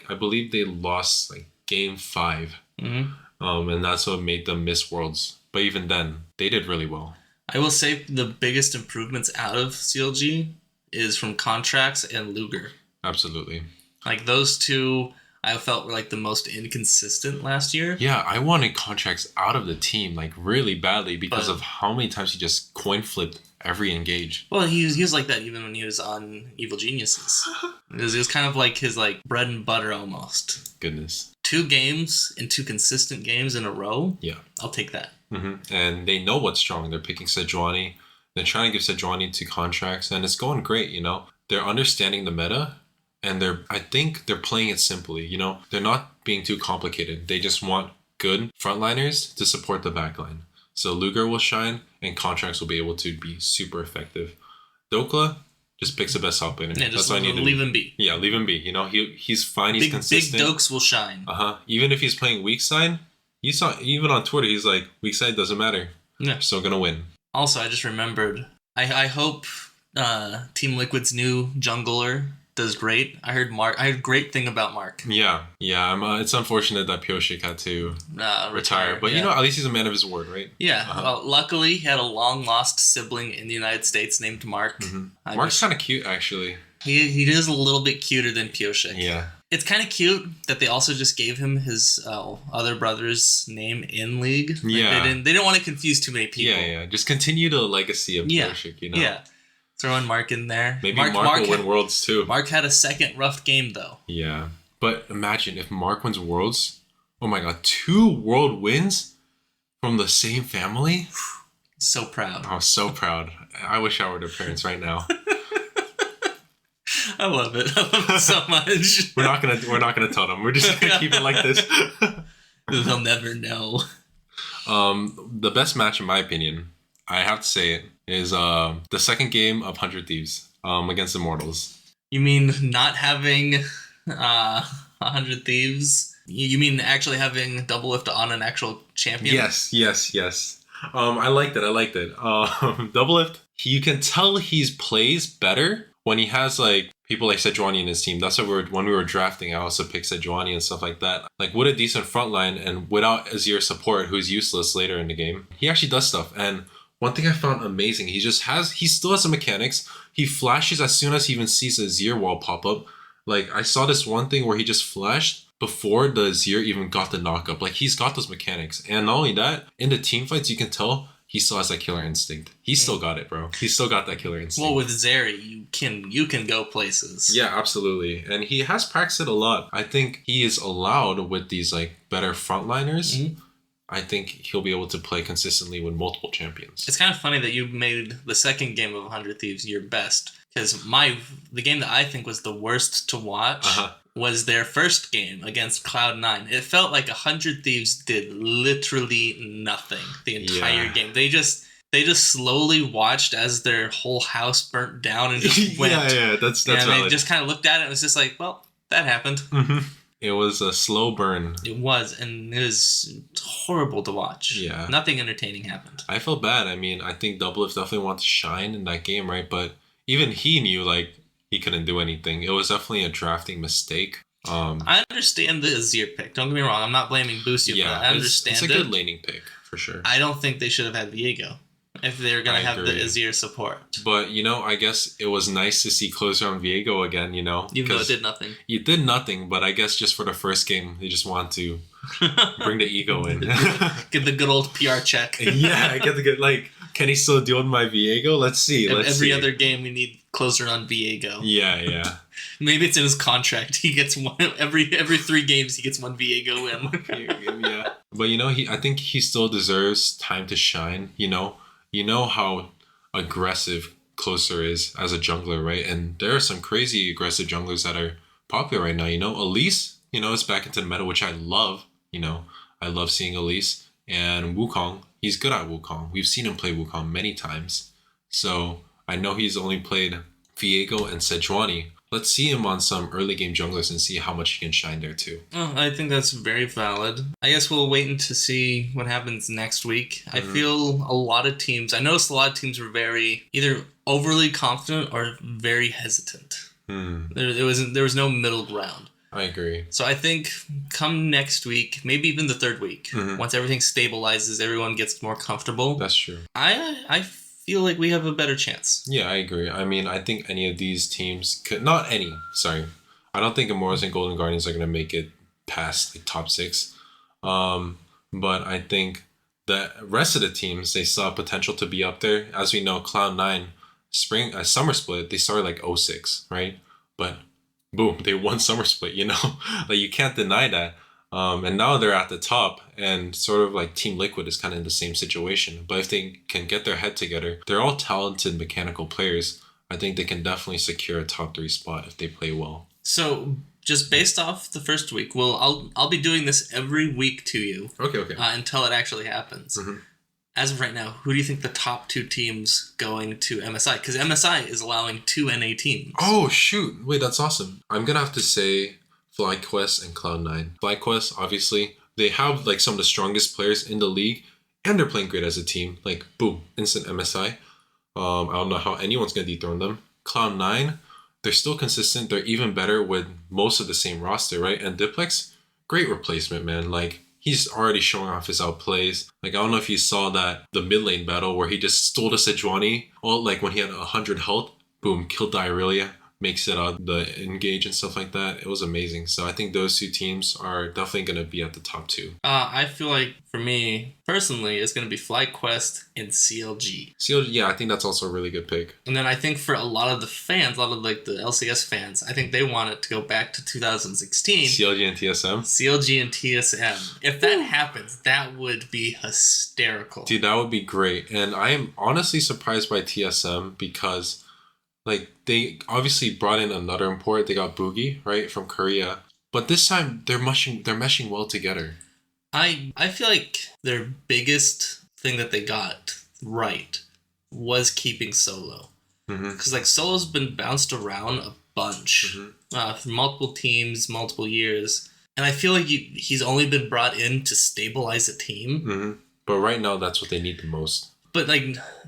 I believe they lost like game 5, and that's what made them miss Worlds. But even then, they did really well. I will say the biggest improvements out of CLG is from Contracts and Luger. Absolutely. Like those two, I felt were like the most inconsistent last year. Yeah, I wanted Contracts out of the team like really badly because of how many times he just coin flipped every engage. Well, he was like that even when he was on Evil Geniuses. It was kind of like his like bread and butter almost. Goodness. 2 games and 2 consistent games in a row. Yeah. I'll take that. Mm-hmm. And they know what's strong. They're picking Sejuani. They're trying to give Sejuani to Contracts, and it's going great, They're understanding the meta, and I think they're playing it simply, They're not being too complicated. They just want good frontliners to support the backline. So Luger will shine, and Contracts will be able to be super effective. Dokla just picks the best top laner. Yeah, just leave him be. Yeah, leave him be. He's fine. He's consistent. Big Dokes will shine. Even if he's playing weak side, you saw even on Twitter, he's like, weak side doesn't matter. Yeah, still gonna win. Also, I just remembered. I hope Team Liquid's new jungler does great. I heard great thing about Mark. Yeah. It's unfortunate that Pioshik had to retire, but at least he's a man of his word, right? Yeah. Well, luckily, he had a long lost sibling in the United States named Mark. Mm-hmm. Mark's kind of cute, actually. He is a little bit cuter than Pioshik. Yeah. It's kind of cute that they also just gave him his other brother's name in League. Like they didn't want to confuse too many people. Yeah. Just continue the legacy of Pioshik, Yeah. Throwing Mark in there. Maybe Mark will win Worlds too. Mark had a second rough game though. Yeah. But imagine if Mark wins Worlds. Oh my god, 2 World wins from the same family? So proud. I was so proud. I wish I were their parents right now. I love it. I love it so much. We're not gonna tell them. We're just gonna keep it like this. They'll never know. The best match in my opinion, I have to say it, is the second game of 100 Thieves against Immortals. You mean not having 100 Thieves? You mean actually having Double Lift on an actual champion? Yes. I liked it. Double Lift, you can tell he plays better when he has like people like Sejuani in his team, that's what when we were drafting, I also picked Sejuani and stuff like that. Like with a decent front line and without Azir support, who's useless later in the game, he actually does stuff. And one thing I found amazing, he still has the mechanics. He flashes as soon as he even sees a Azir wall pop up. Like I saw this one thing where he just flashed before the Azir even got the knockup. Like he's got those mechanics. And not only that, in the team fights you can tell he still has that killer instinct. He's still got it, bro. He's still got that killer instinct. Well, with Zeri, you can go places. Yeah, absolutely. And he has practiced it a lot. I think he is allowed with these like better frontliners. Mm-hmm. I think he'll be able to play consistently with multiple champions. It's kind of funny that you made the second game of 100 Thieves your best. Because the game that I think was the worst to watch was their first game against Cloud9. It felt like 100 Thieves did literally nothing the entire game. They just slowly watched as their whole house burnt down and just went. That's and valid. they just kind of looked at it and was just like, well, that happened. Mm-hmm. It was a slow burn. It was, and it was horrible to watch. Yeah. Nothing entertaining happened. I felt bad. I mean, I think Doublelift definitely wanted to shine in that game, right? But even he knew, like, he couldn't do anything. It was definitely a drafting mistake. I understand the Azir pick. Don't get me wrong. I'm not blaming Boostio for that. I understand it. It's a good laning pick, for sure. I don't think they should have had Viego if they were going to have the Azir support. But, I guess it was nice to see closer on Viego again, Even though it did nothing. It did nothing, but I guess just for the first game, they just want to bring the ego in. Get the good old PR check. Yeah, get the good, like, can he still deal with my Viego? Let's see. Every other game, we need closer on Viego. Yeah. Maybe it's in his contract. He gets one every 3 games. He gets one Viego in. Yeah. But I think he still deserves time to shine. You know how aggressive Closer is as a jungler, right? And there are some crazy aggressive junglers that are popular right now. Elise, is back into the meta, which I love. I love seeing Elise. And Wukong, he's good at Wukong. We've seen him play Wukong many times. So I know he's only played Viego and Sejuani. Let's see him on some early game junglers and see how much he can shine there too. Oh, I think that's very valid. I guess we'll wait to see what happens next week. Mm-hmm. I feel a lot of teams, I noticed a lot of teams were very either overly confident or very hesitant. There was no middle ground. I agree. So I think come next week, maybe even the third week, once everything stabilizes, everyone gets more comfortable. That's true. I feel like we have a better chance. Yeah, I agree. I mean, I think any of these teams could, not any, sorry. I don't think Immortals and Golden Guardians are going to make it past the top 6. But I think the rest of the teams, they saw potential to be up there. As we know, Cloud9, summer split, they started like 06, right? But boom, they won summer split, like you can't deny that. And now they're at the top, and sort of like Team Liquid is kind of in the same situation. But if they can get their head together, they're all talented mechanical players. I think they can definitely secure a top 3 spot if they play well. So just based off the first week, I'll be doing this every week to you. Okay. Until it actually happens. Mm-hmm. As of right now, who do you think the top 2 teams going to MSI? Because MSI is allowing 2 NA teams. Oh, shoot. Wait, that's awesome. I'm going to have to say FlyQuest and Cloud9. FlyQuest, obviously, they have like some of the strongest players in the league, and they're playing great as a team. Like, boom, instant MSI. I don't know how anyone's going to dethrone them. Cloud9, they're still consistent. They're even better with most of the same roster, right? And Diplex, great replacement, man. Like, he's already showing off his outplays. Like, I don't know if you saw the mid lane battle where he just stole the Sejuani, like when he had 100 health, boom, killed the Irelia, makes it the engage and stuff like that. It was amazing. So I think those 2 teams are definitely going to be at the top 2. I feel like for me personally, it's going to be FlyQuest and CLG. CLG, yeah, I think that's also a really good pick. And then I think for a lot of the fans, a lot of like the LCS fans, I think they want it to go back to 2016. CLG and TSM? CLG and TSM. If that happens, that would be hysterical. Dude, that would be great. And I am honestly surprised by TSM because like, they obviously brought in another import. They got Boogie, right, from Korea. But this time, they're meshing well together. I feel like their biggest thing that they got right was keeping Solo. Because, like, Solo's been bounced around a bunch. For multiple teams, multiple years. And I feel like he's only been brought in to stabilize a team. But right now, that's what they need the most. But, like,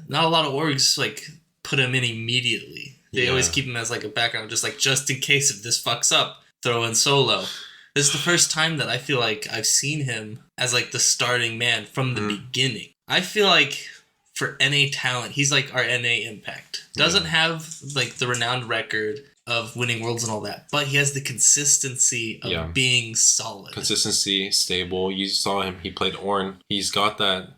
not a lot of orgs, like, put him in immediately. They always keep him as like a background, just in case if this fucks up, throw in Solo. This is the first time that I feel like I've seen him as like the starting man from the beginning. I feel like for NA talent, he's like our NA Impact. Doesn't have like the renowned record of winning worlds and all that, but he has the consistency of being solid. Consistency, stable. You saw him. He played Ornn. He's got that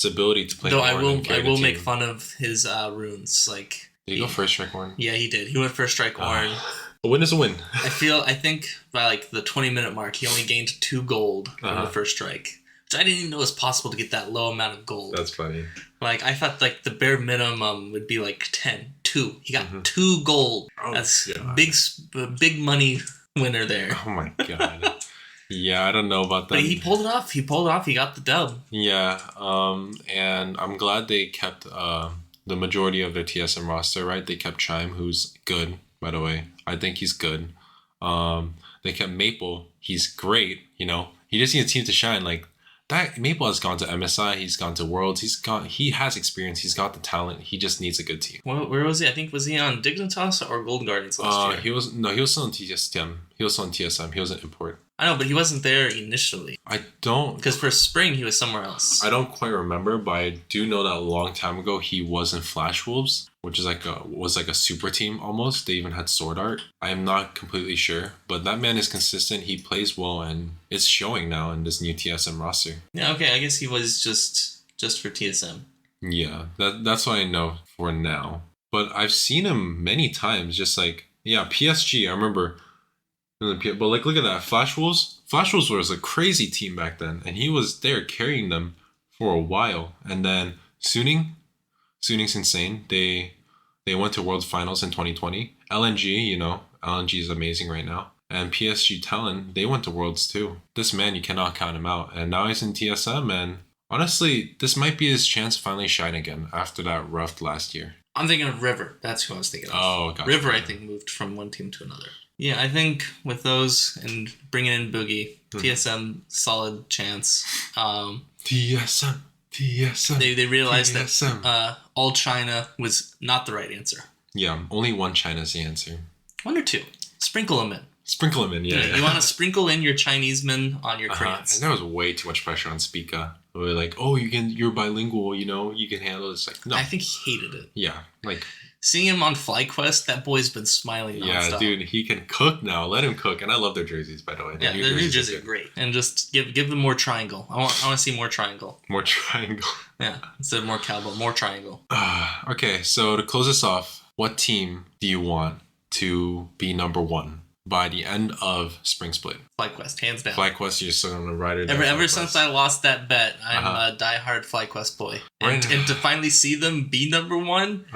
ability to play. Though Ornn I will make fun of his runes. Like, did he go first strike Ornn? Yeah, he did. He went first strike Ornn. A win is a win. I think by like the 20-minute mark, he only gained 2 gold from the first strike, which I didn't even know was possible to get that low amount of gold. That's funny. Like, I thought like the bare minimum would be like 2. He got 2 gold. Oh, that's big money winner there. Oh my god. Yeah, I don't know about that. But he pulled it off. He got the dub. Yeah, and I'm glad they kept the majority of their TSM roster, right? They kept Chime, who's good, by the way. I think he's good. They kept Maple. He's great, you know. He just needs a team to shine. Like, that Maple has gone to MSI. He's gone to Worlds. He has experience. He's got the talent. He just needs a good team. Well, where was he? I think, was he on Dignitas or Golden Guardians last year? He was still on TSM. He was on TSM. He was an import. I know, but he wasn't there initially. I don't... Because for spring, he was somewhere else. I don't quite remember, but I do know that a long time ago, he was in Flash Wolves, which is was like a super team almost. They even had Sword Art. I am not completely sure, but that man is consistent. He plays well, and it's showing now in this new TSM roster. Yeah, okay. I guess he was just for TSM. Yeah, that's what I know for now. But I've seen him many times, just like, PSG, I remember... But like, look at that, Flash Wolves. Flash Wolves was a crazy team back then, and he was there carrying them for a while. And then Suning's insane. They went to World Finals in 2020. LNG, LNG is amazing right now. And PSG Talon, they went to Worlds too. This man, you cannot count him out. And now he's in TSM, and honestly, this might be his chance to finally shine again after that rough last year. I'm thinking of River. That's who I was thinking of. Oh, gotcha. River, I think, moved from one team to another. Yeah, I think with those and bringing in Boogie, TSM, solid chance. TSM. They realized that all China was not the right answer. Yeah, only one China's the answer. 1 or 2. Sprinkle them in. Yeah. You want to sprinkle in your Chinese men on your Koreans. And there was way too much pressure on Spica. We were like, oh, you're bilingual, you can handle it. It's like, no. I think he hated it. Yeah, like... Seeing him on FlyQuest, that boy's been smiling nonstop. Yeah, dude, he can cook now. Let him cook. And I love their jerseys, by the way. Their new jerseys are great. And just give them more triangle. I want to see more triangle. More triangle. Yeah, instead of more cowboy, more triangle. Okay, so to close this off, what team do you want to be number 1 by the end of Spring Split? FlyQuest, hands down. FlyQuest, you're still on the rider. Ever since I lost that bet, I'm a diehard FlyQuest boy. And to finally see them be number 1...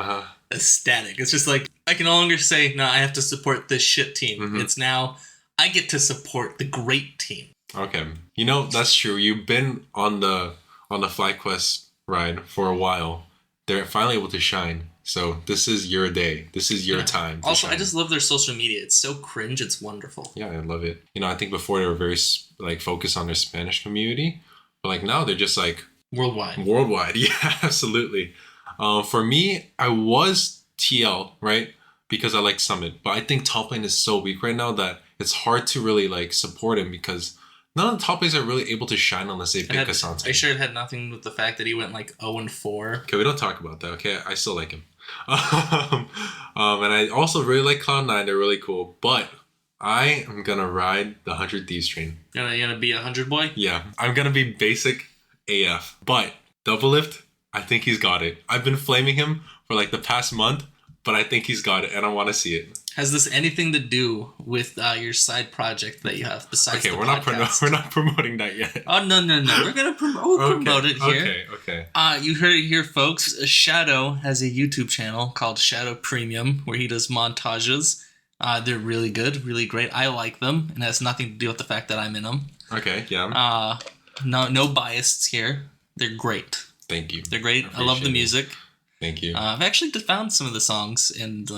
ecstatic. It's just like, I can no longer say, no, I have to support this shit team. It's now, I get to support the great team. Okay. That's true. You've been on the FlyQuest ride for a while. They're finally able to shine. So this is your day. This is your time. Also, shine. I just love their social media. It's so cringe. It's wonderful. Yeah, I love it. I think before they were very focused on their Spanish community, but now they're just worldwide. Yeah, absolutely. For me, I was TL, right? Because I like Summit. But I think top lane is so weak right now that it's hard to really support him because none of the top lanes are really able to shine unless they pick Cassandra. Are you sure it had nothing with the fact that he went 0-4? Okay, we don't talk about that, okay? I still like him. And I also really like Cloud9. They're really cool. But I am going to ride the 100 Thieves train. You gonna be a 100 boy? Yeah. I'm going to be basic AF. But Double Lift... I think he's got it. I've been flaming him for the past month, but I think he's got it, and I want to see it. Has this anything to do with your side project that you have besides the podcast? We're not promoting that yet. Oh, no. We're going to promote it here. Okay. You heard it here, folks. Shadow has a YouTube channel called Shadow Premium where he does montages. They're really good, really great. I like them, and it has nothing to do with the fact that I'm in them. Okay, yeah. No bias here. They're great. Thank you. They're great. I love the music. Thank you. I've actually found some of the songs and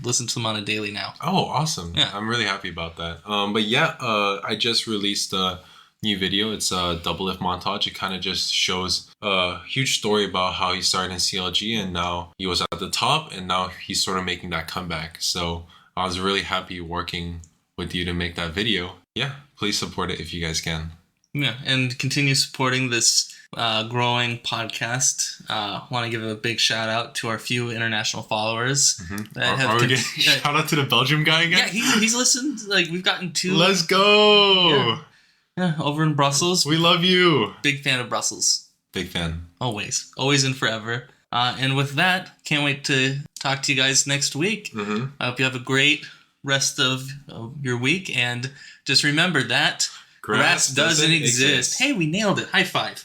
listened to them on a daily now. Oh, awesome. Yeah. I'm really happy about that. But yeah, I just released the new video. It's a double lift montage. It kind of just shows a huge story about how he started in CLG and now he was at the top and now he's sort of making that comeback. So I was really happy working with you to make that video. Yeah, please support it if you guys can. Yeah, and continue supporting this growing podcast. Want to give a big shout out to our few international followers. Shout out to the Belgium guy again? Yeah, he's listened. Like, we've gotten 2. Let's go! Yeah, over in Brussels. We love you. Big fan of Brussels. Big fan. Always and forever. And with that, can't wait to talk to you guys next week. I hope you have a great rest of your week, and just remember that grass doesn't exist. Hey, we nailed it. High five.